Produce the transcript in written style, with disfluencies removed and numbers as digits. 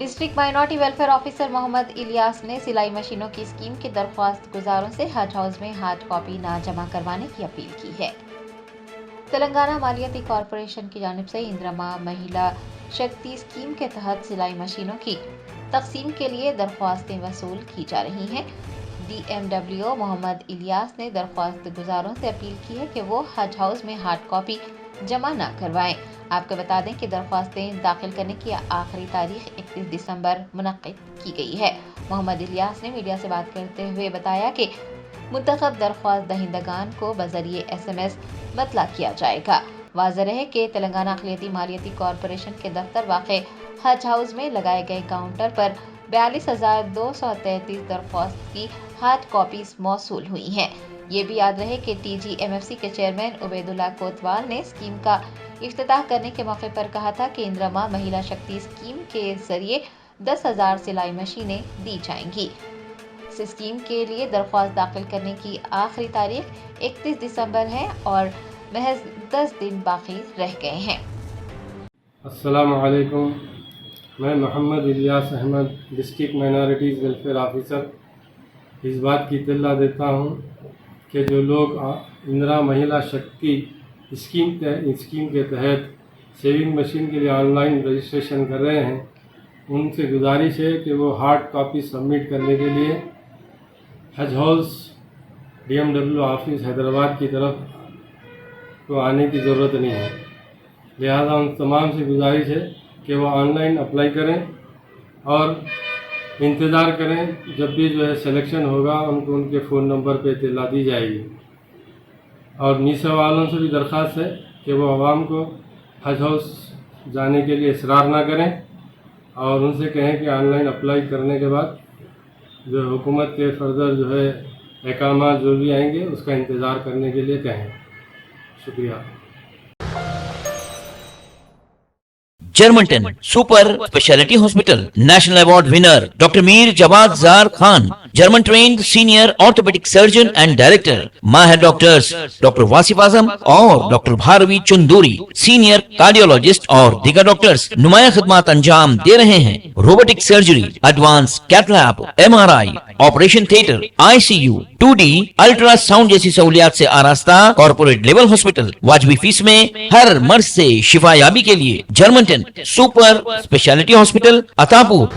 District minority welfare officer محمد الیاس نے سلائی مشینوں کی اسکیم کے درخواست گزاروں سے حج ہاؤس میں ہارڈ کاپی نہ جمع کروانے کی اپیل کی ہے۔ تلنگانہ مالیاتی کارپوریشن کی جانب سے اندرما مہیلا شکتی اسکیم کے تحت سلائی مشینوں کی تقسیم کے لیے درخواستیں وصول کی جا رہی ہیں۔ DMWO محمد الیاس نے درخواست گزاروں سے اپیل کی ہے کہ وہ حج ہاؤس میں ہارڈ کاپی جمع نہ کروائیں۔ آپ کو بتا دیں کہ درخواستیں داخل کرنے کی آخری تاریخ 31 دسمبر منعقد کی گئی ہے۔ محمد الیاس نے میڈیا سے بات کرتے ہوئے بتایا کہ منتخب درخواست دہندگان کو بذریعے SMS مطلع کیا جائے گا۔ واضح رہے کہ تلنگانہ اقلیتی مالیاتی کارپوریشن کے دفتر واقع حج ہاؤس میں لگائے گئے کاؤنٹر پر 42,233 درخواست کی ہارڈ کاپیز موصول ہوئی ہیں۔ یہ بھی یاد رہے کہ TGMFC کے چیئرمین عبید اللہ کوتوال نے اسکیم کا افتتاح کرنے کے موقع پر کہا تھا کہ اندرما مہیلا شکتی اسکیم کے ذریعے 10,000 سلائی مشینیں دی جائیں گی۔ اس اسکیم کے لیے درخواست داخل کرنے کی آخری تاریخ 31 دسمبر ہے اور محض 10 دن باقی رہ گئے ہیں۔ السلام علیکم، میں Mohammed Ilyas Ahmed district minorities welfare officer اس بات کی اطلاع دیتا ہوں کہ جو لوگ اندرا مہیلا شکتی اسکیم کے تحت سیونگ مشین کے لیے آن لائن رجسٹریشن کر رہے ہیں، ان سے گزارش ہے کہ وہ ہارڈ کاپی سبمٹ کرنے کے لیے حج ہاؤس DMWO آفس حیدرآباد کی طرف کو آنے کی ضرورت نہیں ہے۔ لہذا ان تمام سے گزارش ہے کہ وہ آن لائن اپلائی کریں اور انتظار کریں، جب بھی سلیکشن ہوگا ان کو ان کے فون نمبر پہ اطلاع دی جائے گی۔ اور نیسا والوں سے بھی درخواست ہے کہ وہ عوام کو حج ہاؤس جانے کے لیے اصرار نہ کریں اور ان سے کہیں کہ آن لائن اپلائی کرنے کے بعد حکومت کے فردر احکامات جو بھی آئیں گے اس کا انتظار کرنے کے لیے کہیں۔ شکریہ۔ Germanten super speciality hospital national award winner doctor Mir Jawad Zar Khan, German trained senior orthopaedic surgeon and director, ماہر ڈاکٹرز ڈاکٹر واصف اعظم اور doctor Bharavi Chanduri, senior cardiologist اور دیگر ڈاکٹرز نمایاں خدمات انجام دے رہے ہیں۔ Robotic surgery, advance cath lab, MRI، operation theatre, ICU، 2D ultrasound جیسی سہولیات سے آراستہ کارپوریٹ لیول ہاسپٹل، واجبی فیس میں ہر مرض سے شفا یابی کے لیے جرمنٹن سپر اسپیشلٹی ہاسپٹل عطا پور۔